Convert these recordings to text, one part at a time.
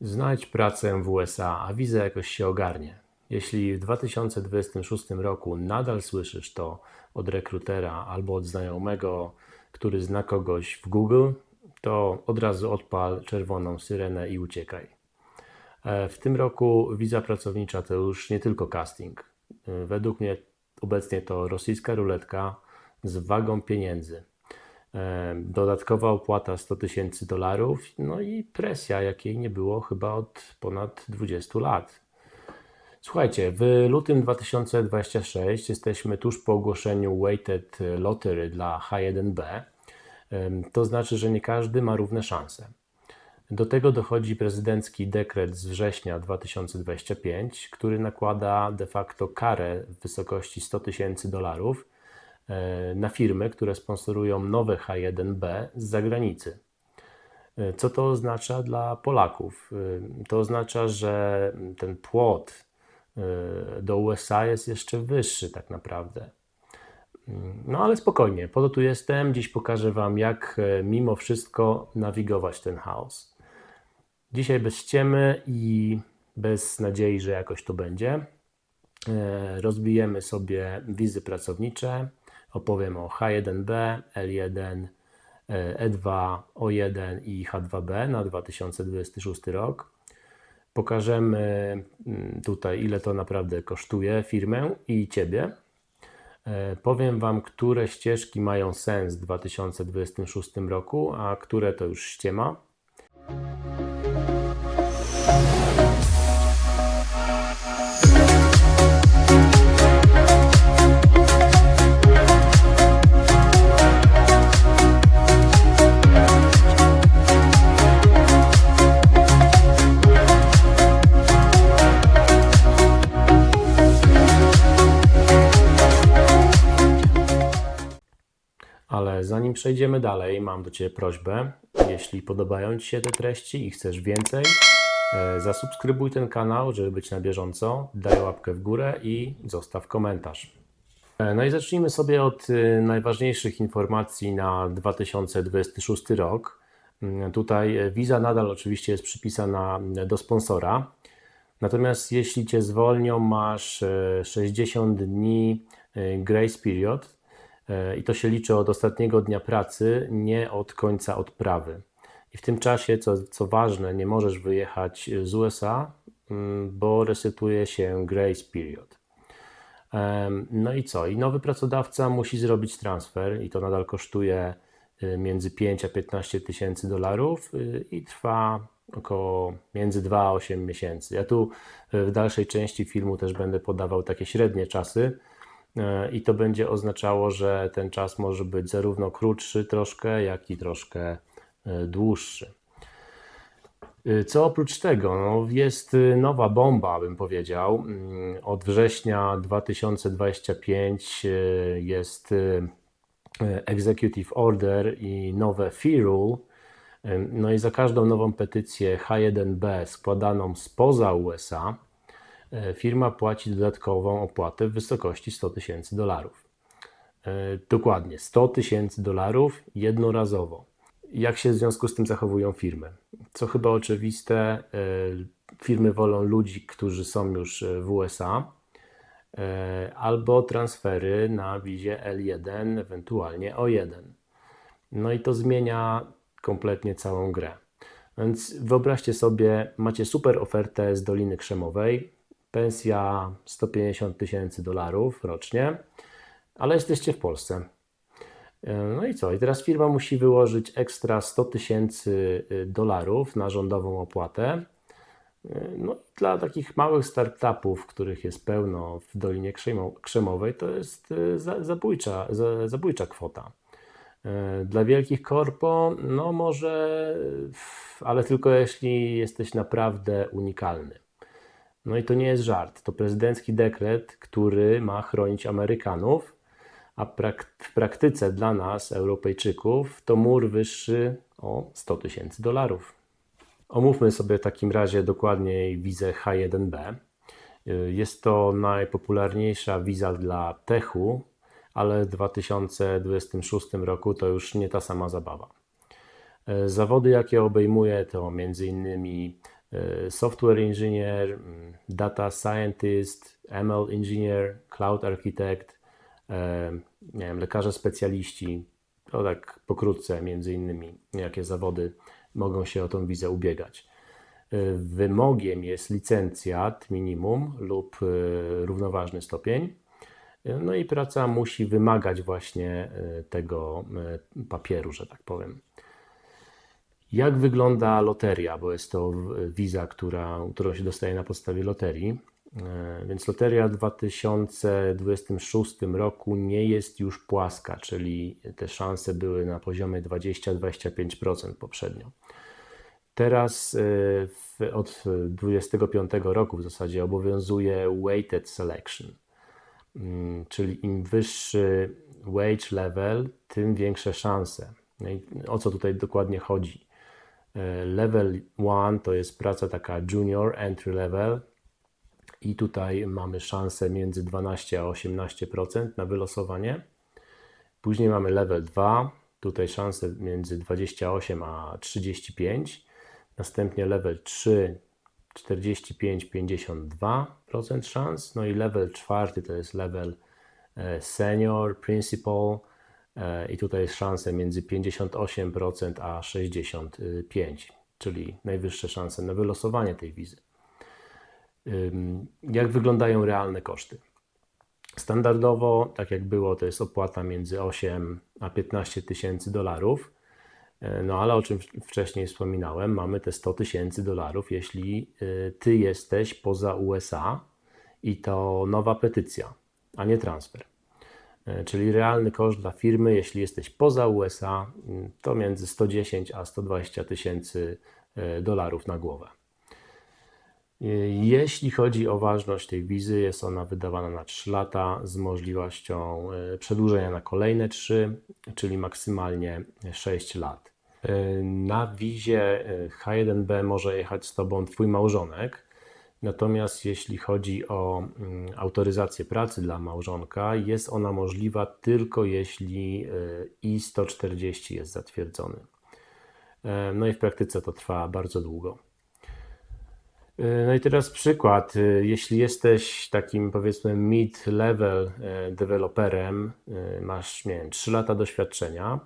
Znajdź pracę w USA, a wiza jakoś się ogarnie. Jeśli w 2026 roku nadal słyszysz to od rekrutera albo od znajomego, który zna kogoś w Google, to od razu odpal czerwoną syrenę i uciekaj. W tym roku wiza pracownicza to już nie tylko casting. Według mnie obecnie to rosyjska ruletka z wagą pieniędzy. Dodatkowa opłata $100,000, no i presja, jakiej nie było chyba od ponad 20 lat. Słuchajcie, w lutym 2026 jesteśmy tuż po ogłoszeniu Weighted Lottery dla H1B. To znaczy, że nie każdy ma równe szanse. Do tego dochodzi prezydencki dekret z września 2025, który nakłada de facto karę w wysokości $100,000 na firmy, które sponsorują nowe H1B z zagranicy. Co to oznacza dla Polaków? To oznacza, że ten płot do USA jest jeszcze wyższy tak naprawdę. No ale spokojnie, po to tu jestem. Dziś pokażę Wam, jak mimo wszystko nawigować ten chaos. Dzisiaj bez ściemy i bez nadziei, że jakoś to będzie. Rozbijemy sobie wizy pracownicze. Opowiem o H1B, L1, E2, O1 i H2B na 2026 rok. Pokażemy tutaj, ile to naprawdę kosztuje firmę i Ciebie. Powiem Wam, które ścieżki mają sens w 2026 roku, a które to już ściema. Ale zanim przejdziemy dalej, mam do Ciebie prośbę. Jeśli podobają Ci się te treści i chcesz więcej, zasubskrybuj ten kanał, żeby być na bieżąco, daj łapkę w górę i zostaw komentarz. No i zacznijmy sobie od najważniejszych informacji na 2026 rok. Tutaj wiza nadal oczywiście jest przypisana do sponsora. Natomiast jeśli Cię zwolnią, masz 60 dni grace period i to się liczy od ostatniego dnia pracy, nie od końca odprawy. I w tym czasie, co ważne, nie możesz wyjechać z USA, bo resetuje się grace period. No i co? I nowy pracodawca musi zrobić transfer i to nadal kosztuje między 5 a 15 tysięcy dolarów i trwa około między 2 a 8 miesięcy. Ja tu w dalszej części filmu też będę podawał takie średnie czasy i to będzie oznaczało, że ten czas może być zarówno krótszy troszkę, jak i troszkę dłuższy. Co oprócz tego? No, jest nowa bomba, bym powiedział. Od września 2025 jest Executive Order i nowe Fee Rule. No i za każdą nową petycję H1B składaną spoza USA firma płaci dodatkową opłatę w wysokości $100,000. Dokładnie, $100,000 jednorazowo. Jak się w związku z tym zachowują firmy? Co chyba oczywiste, firmy wolą ludzi, którzy są już w USA, albo transfery na wizie L1, ewentualnie O1. No i to zmienia kompletnie całą grę. Więc wyobraźcie sobie, macie super ofertę z Doliny Krzemowej, pensja $150,000 rocznie, ale jesteście w Polsce. No i co? I teraz firma musi wyłożyć ekstra $100,000 na rządową opłatę. No i dla takich małych startupów, których jest pełno w Dolinie Krzemowej, to jest zabójcza kwota. Dla wielkich korpo, no może, ale tylko jeśli jesteś naprawdę unikalny. No i to nie jest żart, to prezydencki dekret, który ma chronić Amerykanów, a w praktyce dla nas, Europejczyków, to mur wyższy o $100,000. Omówmy sobie w takim razie dokładniej wizę H1B. Jest to najpopularniejsza wiza dla techu, ale w 2026 roku to już nie ta sama zabawa. Zawody, jakie obejmuje, to m.in. software engineer, data scientist, ML engineer, cloud architect, nie wiem, lekarze specjaliści. To tak pokrótce między innymi, jakie zawody mogą się o tą wizę ubiegać. Wymogiem jest licencjat minimum lub równoważny stopień. No i praca musi wymagać właśnie tego papieru, że tak powiem. Jak wygląda loteria, bo jest to wiza, którą się dostaje na podstawie loterii. Więc loteria w 2026 roku nie jest już płaska, czyli te szanse były na poziomie 20-25% poprzednio. Teraz od 2025 roku w zasadzie obowiązuje weighted selection, czyli im wyższy wage level, tym większe szanse. No i o co tutaj dokładnie chodzi? Level 1 to jest praca taka junior, entry level i tutaj mamy szansę między 12 a 18% na wylosowanie. Później mamy level 2, tutaj szanse między 28 a 35%. Następnie level 3, 45-52% szans. No i level 4 to jest level senior, principal i tutaj jest szanse między 58% a 65%, czyli najwyższe szanse na wylosowanie tej wizy. Jak wyglądają realne koszty? Standardowo, tak jak było, to jest opłata między 8 a 15 tysięcy dolarów. No ale o czym wcześniej wspominałem, mamy te 100 tysięcy dolarów, jeśli ty jesteś poza USA i to nowa petycja, a nie transfer. Czyli realny koszt dla firmy, jeśli jesteś poza USA, to między 110 a 120 tysięcy dolarów na głowę. Jeśli chodzi o ważność tej wizy, jest ona wydawana na 3 lata z możliwością przedłużenia na kolejne 3, czyli maksymalnie 6 lat. Na wizie H1B może jechać z Tobą Twój małżonek, natomiast jeśli chodzi o autoryzację pracy dla małżonka, jest ona możliwa tylko jeśli I-140 jest zatwierdzony. No i w praktyce to trwa bardzo długo. No i teraz przykład. Jeśli jesteś takim, powiedzmy, mid-level deweloperem, masz, nie wiem, 3 lata doświadczenia,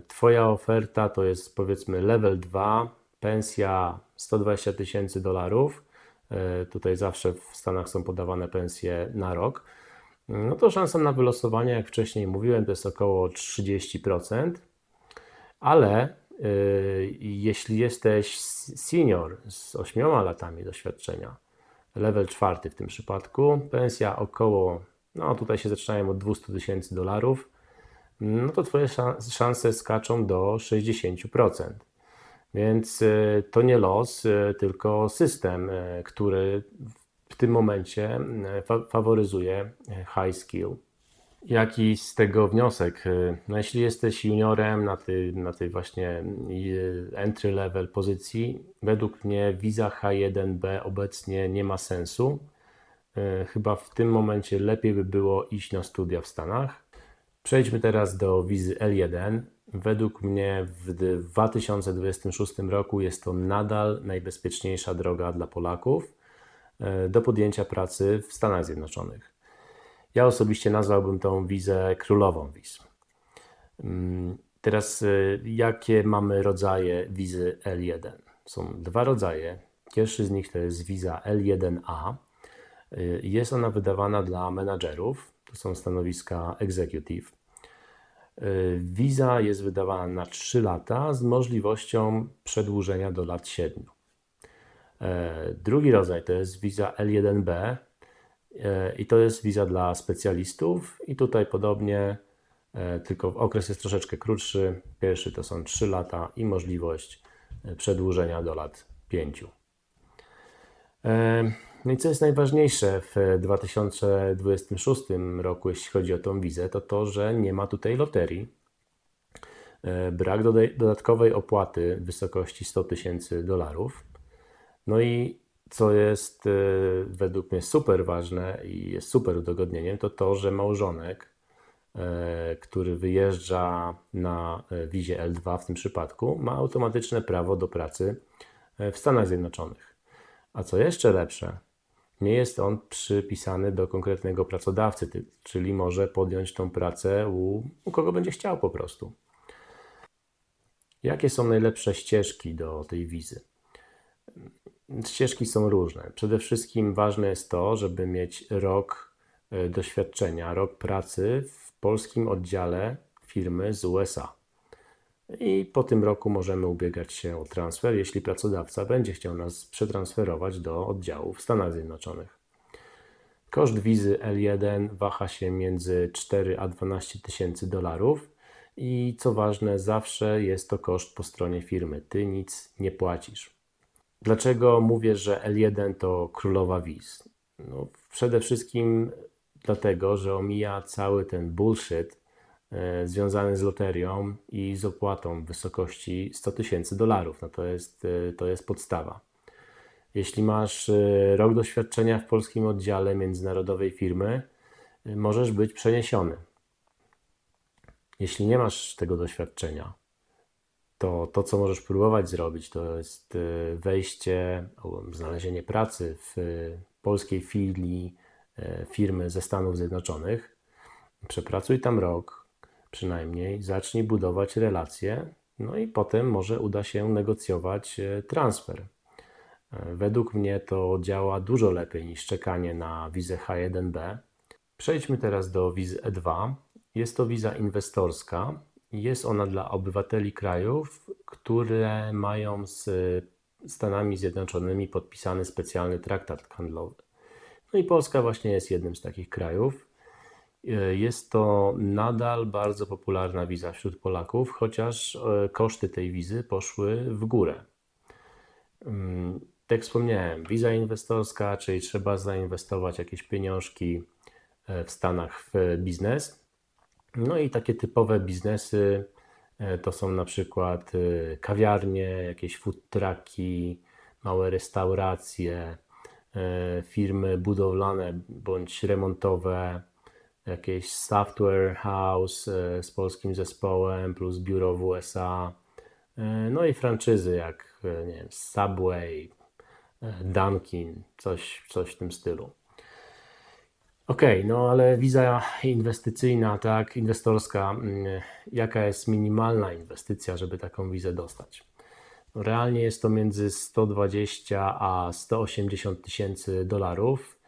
Twoja oferta to jest, powiedzmy, level 2, pensja 120 tysięcy dolarów. Tutaj zawsze w Stanach są podawane pensje na rok. No to szansa na wylosowanie, jak wcześniej mówiłem, to jest około 30%, ale jeśli jesteś senior z 8 latami doświadczenia, level 4 w tym przypadku, pensja około, no tutaj się zaczynają od 200 tysięcy dolarów, no to Twoje szanse skaczą do 60%. Więc to nie los, tylko system, który w tym momencie faworyzuje high skill. Jaki z tego wniosek? No jeśli jesteś juniorem na tej właśnie entry level pozycji, według mnie wiza H1B obecnie nie ma sensu. Chyba w tym momencie lepiej by było iść na studia w Stanach. Przejdźmy teraz do wizy L1. Według mnie w 2026 roku jest to nadal najbezpieczniejsza droga dla Polaków do podjęcia pracy w Stanach Zjednoczonych. Ja osobiście nazwałbym tą wizę królową wiz. Teraz jakie mamy rodzaje wizy L1? Są 2 rodzaje. Pierwszy z nich to jest wiza L1A. Jest ona wydawana dla menadżerów. To są stanowiska executive. Wiza jest wydawana na 3 lata z możliwością przedłużenia do lat 7. Drugi rodzaj to jest wiza L1B i to jest wiza dla specjalistów i tutaj podobnie, tylko okres jest troszeczkę krótszy. Pierwszy to są 3 lata i możliwość przedłużenia do lat 5. No i co jest najważniejsze w 2026 roku, jeśli chodzi o tą wizę, to to, że nie ma tutaj loterii. Brak dodatkowej opłaty w wysokości 100 tysięcy dolarów. No i co jest według mnie super ważne i jest super udogodnieniem, to to, że małżonek, który wyjeżdża na wizie L2 w tym przypadku, ma automatyczne prawo do pracy w Stanach Zjednoczonych. A co jeszcze lepsze, nie jest on przypisany do konkretnego pracodawcy, czyli może podjąć tą pracę u kogo będzie chciał po prostu. Jakie są najlepsze ścieżki do tej wizy? Ścieżki są różne. Przede wszystkim ważne jest to, żeby mieć rok doświadczenia, rok pracy w polskim oddziale firmy z USA. I po tym roku możemy ubiegać się o transfer, jeśli pracodawca będzie chciał nas przetransferować do oddziału w Stanach Zjednoczonych. Koszt wizy L1 waha się między 4 a 12 tysięcy dolarów i co ważne, zawsze jest to koszt po stronie firmy. Ty nic nie płacisz. Dlaczego mówię, że L1 to królowa wiz? No, przede wszystkim dlatego, że omija cały ten bullshit związany z loterią i z opłatą w wysokości 100 tysięcy dolarów. No to jest podstawa. Jeśli masz rok doświadczenia w polskim oddziale międzynarodowej firmy, możesz być przeniesiony. Jeśli nie masz tego doświadczenia, to co możesz próbować zrobić, to jest wejście, znalezienie pracy w polskiej filii firmy ze Stanów Zjednoczonych. Przepracuj tam rok przynajmniej, zacznij budować relacje, no i potem może uda się negocjować transfer. Według mnie to działa dużo lepiej niż czekanie na wizę H1B. Przejdźmy teraz do wizy E2. Jest to wiza inwestorska. Jest ona dla obywateli krajów, które mają z Stanami Zjednoczonymi podpisany specjalny traktat handlowy. No i Polska właśnie jest jednym z takich krajów. Jest to nadal bardzo popularna wiza wśród Polaków, chociaż koszty tej wizy poszły w górę. Tak jak wspomniałem, wiza inwestorska, czyli trzeba zainwestować jakieś pieniążki w Stanach w biznes. No i takie typowe biznesy to są na przykład kawiarnie, jakieś food trucki, małe restauracje, firmy budowlane bądź remontowe, jakieś software house z polskim zespołem plus biuro w USA, no i franczyzy jak nie wiem, Subway, Dunkin, coś w tym stylu. Okej, no ale wiza inwestycyjna, tak, inwestorska, jaka jest minimalna inwestycja, żeby taką wizę dostać? No, realnie jest to między 120 a 180 tysięcy dolarów.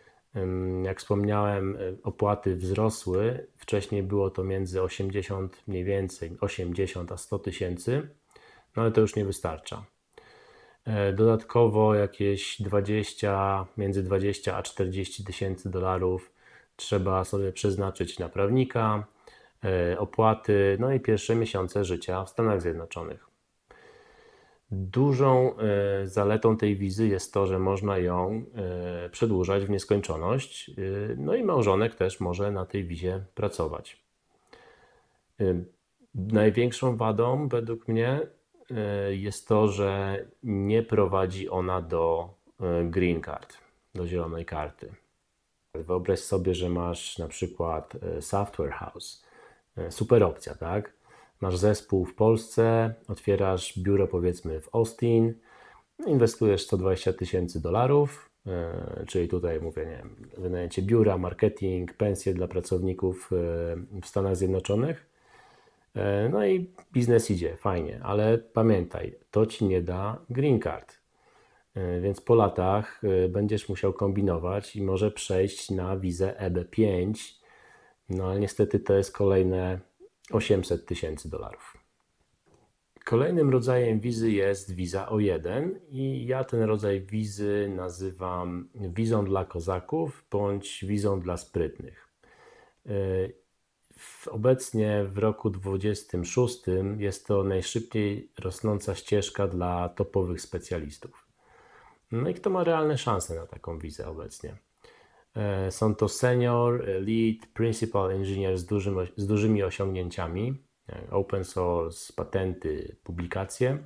Jak wspomniałem, opłaty wzrosły. Wcześniej było to między 80, mniej więcej 80 a 100 tysięcy, no ale to już nie wystarcza. Dodatkowo jakieś między 20 a 40 tysięcy dolarów trzeba sobie przeznaczyć na prawnika, opłaty, no i pierwsze miesiące życia w Stanach Zjednoczonych. Dużą zaletą tej wizy jest to, że można ją przedłużać w nieskończoność, no i małżonek też może na tej wizie pracować. Największą wadą według mnie jest to, że nie prowadzi ona do green card, do zielonej karty. Wyobraź sobie, że masz na przykład software house, super opcja, tak? Masz zespół w Polsce, otwierasz biuro powiedzmy w Austin, inwestujesz 120 tysięcy dolarów, czyli tutaj mówię, nie wiem, wynajęcie biura, marketing, pensje dla pracowników w Stanach Zjednoczonych. No i biznes idzie, fajnie, ale pamiętaj, to ci nie da green card. Więc po latach będziesz musiał kombinować i może przejść na wizę EB5, no ale niestety to jest kolejne 800 tysięcy dolarów. Kolejnym rodzajem wizy jest wiza O1 i ja ten rodzaj wizy nazywam wizą dla kozaków bądź wizą dla sprytnych. Obecnie w roku 2026 jest to najszybciej rosnąca ścieżka dla topowych specjalistów. No i kto ma realne szanse na taką wizę obecnie? Są to senior, lead, principal engineer z dużymi osiągnięciami, open source, patenty, publikacje.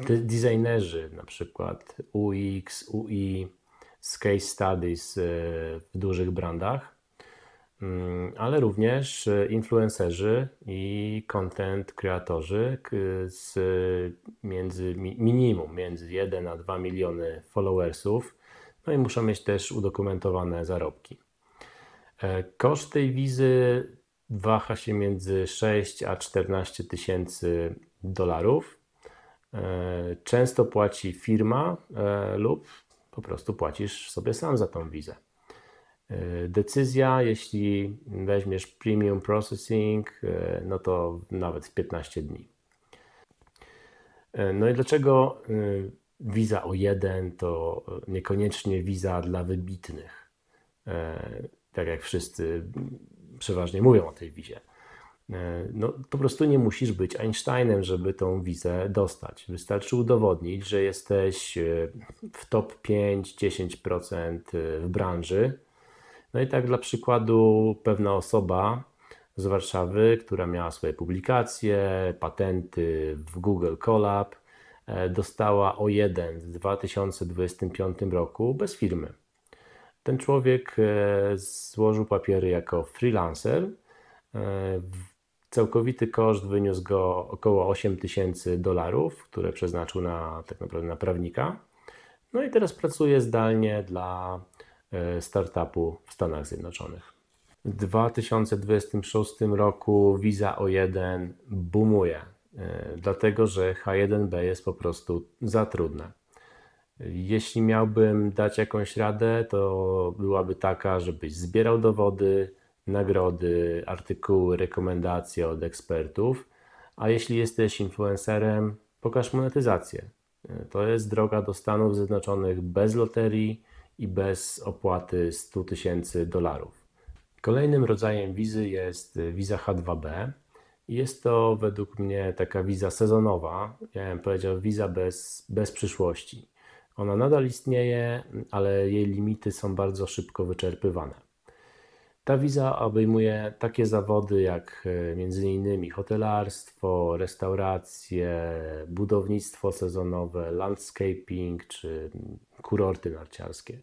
Designerzy, na przykład UX, UI, z case studies w dużych brandach. ale również influencerzy i content kreatorzy minimum między 1 a 2 miliony followersów, no i muszą mieć też udokumentowane zarobki. Koszt tej wizy waha się między 6 a 14 tysięcy dolarów. Często płaci firma lub po prostu płacisz sobie sam za tą wizę. Decyzja, jeśli weźmiesz Premium Processing, no to nawet w 15 dni. No i dlaczego wiza O1 to niekoniecznie wiza dla wybitnych? Tak jak wszyscy przeważnie mówią o tej wizie. No, po prostu nie musisz być Einsteinem, żeby tą wizę dostać. Wystarczy udowodnić, że jesteś w top 5-10% w branży. No i tak dla przykładu pewna osoba z Warszawy, która miała swoje publikacje, patenty w Google Colab, dostała O1 w 2025 roku bez firmy. Ten człowiek złożył papiery jako freelancer. Całkowity koszt wyniósł go około 8 tysięcy dolarów, które przeznaczył tak naprawdę na prawnika. No i teraz pracuje zdalnie dla startupu w Stanach Zjednoczonych. W 2026 roku wiza O1 boomuje, dlatego że H1B jest po prostu za trudne. Jeśli miałbym dać jakąś radę, to byłaby taka, żebyś zbierał dowody, nagrody, artykuły, rekomendacje od ekspertów, a jeśli jesteś influencerem, pokaż monetyzację. To jest droga do Stanów Zjednoczonych bez loterii i bez opłaty 100 tysięcy dolarów. Kolejnym rodzajem wizy jest wiza H2B. Jest to według mnie taka wiza sezonowa, ja bym powiedział wiza bez przyszłości. Ona nadal istnieje, ale jej limity są bardzo szybko wyczerpywane. Ta wiza obejmuje takie zawody jak m.in. hotelarstwo, restauracje, budownictwo sezonowe, landscaping czy kurorty narciarskie.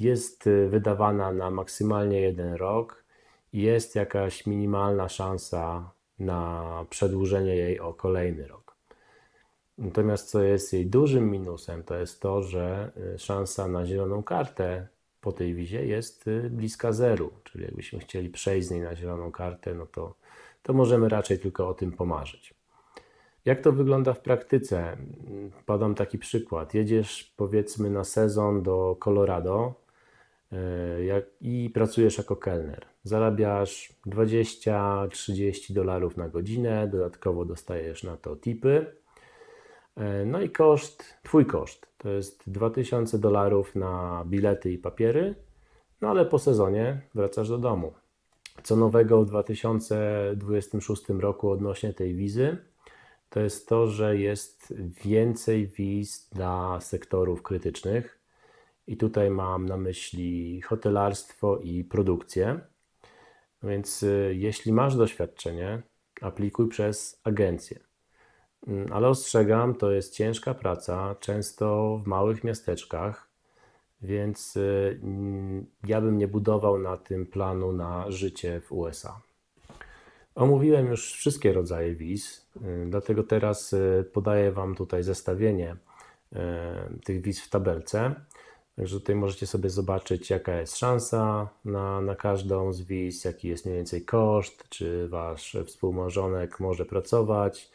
Jest wydawana na maksymalnie 1 rok i jest jakaś minimalna szansa na przedłużenie jej o kolejny rok. Natomiast co jest jej dużym minusem, to jest to, że szansa na zieloną kartę po tej wizie jest bliska zeru, czyli jakbyśmy chcieli przejść z niej na zieloną kartę, no to możemy raczej tylko o tym pomarzyć. Jak to wygląda w praktyce? Podam taki przykład. Jedziesz powiedzmy na sezon do Colorado i pracujesz jako kelner. Zarabiasz 20-30 dolarów na godzinę, dodatkowo dostajesz na to tipy. No i twój koszt to jest 2000 dolarów na bilety i papiery, no ale po sezonie wracasz do domu. Co nowego w 2026 roku odnośnie tej wizy, to jest to, że jest więcej wiz dla sektorów krytycznych i tutaj mam na myśli hotelarstwo i produkcję. Więc jeśli masz doświadczenie, aplikuj przez agencję. Ale ostrzegam, to jest ciężka praca, często w małych miasteczkach, więc ja bym nie budował na tym planu na życie w USA. Omówiłem już wszystkie rodzaje wiz, dlatego teraz podaję Wam tutaj zestawienie tych wiz w tabelce. Także tutaj możecie sobie zobaczyć, jaka jest szansa na każdą z wiz, jaki jest mniej więcej koszt, czy Wasz współmałżonek może pracować,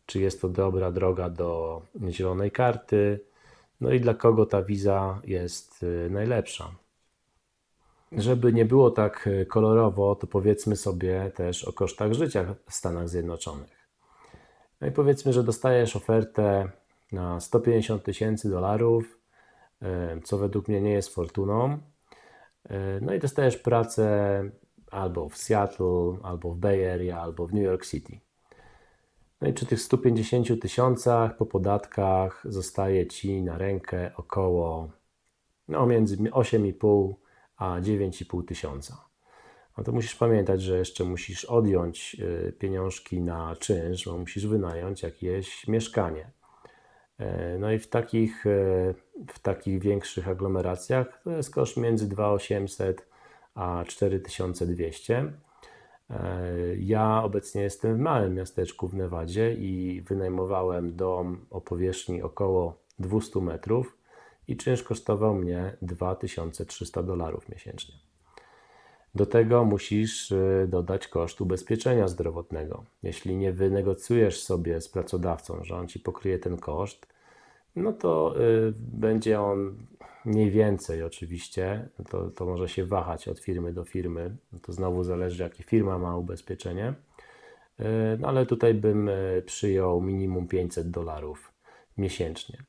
czy jest to dobra droga do zielonej karty, no i dla kogo ta wiza jest najlepsza. Żeby nie było tak kolorowo, to powiedzmy sobie też o kosztach życia w Stanach Zjednoczonych. No i powiedzmy, że dostajesz ofertę na 150 tysięcy dolarów, co według mnie nie jest fortuną. No i dostajesz pracę albo w Seattle, albo w Bay Area, albo w New York City. No i przy tych 150 tysiącach po podatkach zostaje Ci na rękę około między 8,5 a 9,5 tysiąca. No to musisz pamiętać, że jeszcze musisz odjąć pieniążki na czynsz, bo musisz wynająć jakieś mieszkanie. No i w takich większych aglomeracjach to jest koszt między 2,800 a 4200. Ja obecnie jestem w małym miasteczku w Nevadzie i wynajmowałem dom o powierzchni około 200 metrów i czynsz kosztował mnie $2300 miesięcznie. Do tego musisz dodać koszt ubezpieczenia zdrowotnego. Jeśli nie wynegocjujesz sobie z pracodawcą, że on ci pokryje ten koszt, no to będzie on mniej więcej oczywiście, to może się wahać od firmy do firmy, to znowu zależy jakie firma ma ubezpieczenie, no ale tutaj bym przyjął minimum $500 miesięcznie.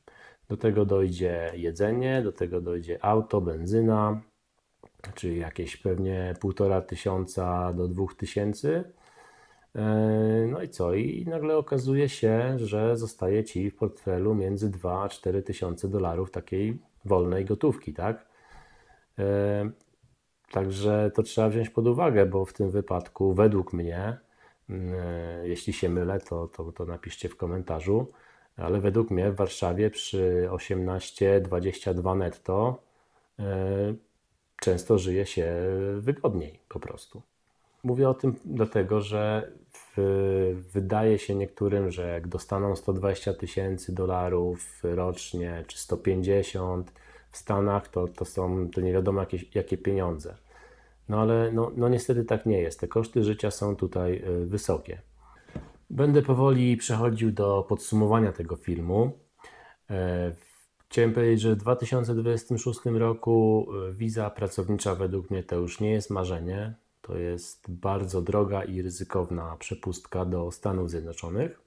Do tego dojdzie jedzenie, do tego dojdzie auto, benzyna, czyli jakieś pewnie 1500 do 2000. No i co? I nagle okazuje się, że zostaje Ci w portfelu między 2 a 4 tysiące dolarów takiej wolnej gotówki, tak? Także to trzeba wziąć pod uwagę, bo w tym wypadku według mnie, jeśli się mylę, to napiszcie w komentarzu, ale według mnie w Warszawie przy 18-22 netto często żyje się wygodniej po prostu. Mówię o tym dlatego, że wydaje się niektórym, że jak dostaną 120 tysięcy dolarów rocznie, czy 150 w Stanach, to nie wiadomo jakie pieniądze. No ale no niestety tak nie jest. Te koszty życia są tutaj wysokie. Będę powoli przechodził do podsumowania tego filmu. Chciałem powiedzieć, że w 2026 roku wiza pracownicza według mnie to już nie jest marzenie. To jest bardzo droga i ryzykowna przepustka do Stanów Zjednoczonych.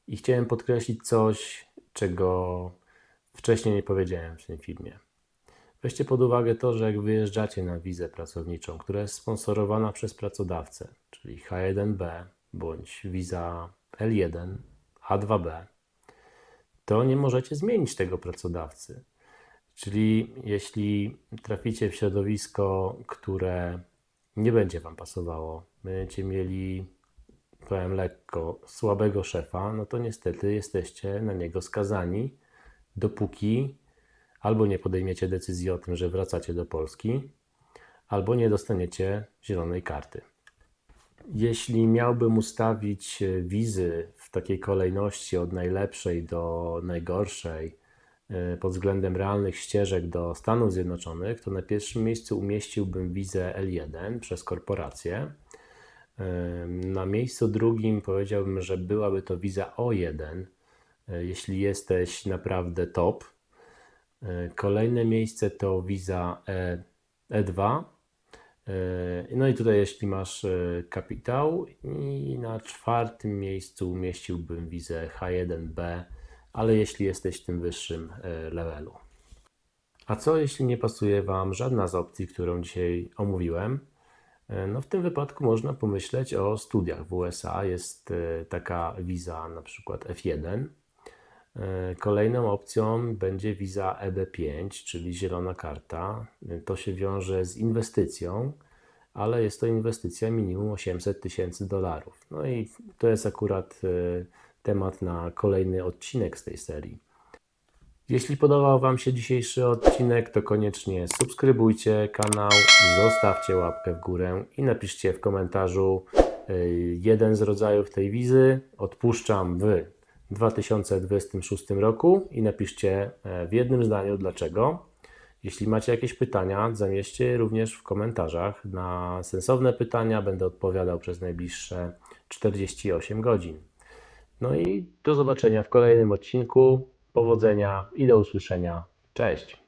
I chciałem podkreślić coś, czego wcześniej nie powiedziałem w tym filmie. Weźcie pod uwagę to, że jak wyjeżdżacie na wizę pracowniczą, która jest sponsorowana przez pracodawcę, czyli H1B bądź wiza L1, A2B, to nie możecie zmienić tego pracodawcy. Czyli jeśli traficie w środowisko, które nie będzie Wam pasowało, będziecie mieli, powiem lekko, słabego szefa, no to niestety jesteście na niego skazani, dopóki albo nie podejmiecie decyzji o tym, że wracacie do Polski, albo nie dostaniecie zielonej karty. Jeśli miałbym ustawić wizy w takiej kolejności od najlepszej do najgorszej pod względem realnych ścieżek do Stanów Zjednoczonych, to na pierwszym miejscu umieściłbym wizę L1 przez korporację. Na miejscu drugim powiedziałbym, że byłaby to wiza O1, jeśli jesteś naprawdę top. Kolejne miejsce to wiza E2. No i tutaj jeśli masz kapitał, i na czwartym miejscu umieściłbym wizę H1B, ale jeśli jesteś w tym wyższym levelu. A co jeśli nie pasuje Wam żadna z opcji, którą dzisiaj omówiłem? No w tym wypadku można pomyśleć o studiach w USA. Jest taka wiza na przykład F1. Kolejną opcją będzie wiza EB5, czyli zielona karta. To się wiąże z inwestycją, ale jest to inwestycja minimum 800 tysięcy dolarów. No i to jest akurat temat na kolejny odcinek z tej serii. Jeśli podobał Wam się dzisiejszy odcinek, to koniecznie subskrybujcie kanał, zostawcie łapkę w górę i napiszcie w komentarzu jeden z rodzajów tej wizy odpuszczam w 2026 roku i napiszcie w jednym zdaniu dlaczego. Jeśli macie jakieś pytania, zamieśćcie je również w komentarzach. Na sensowne pytania będę odpowiadał przez najbliższe 48 godzin. No i do zobaczenia w kolejnym odcinku. Powodzenia i do usłyszenia. Cześć!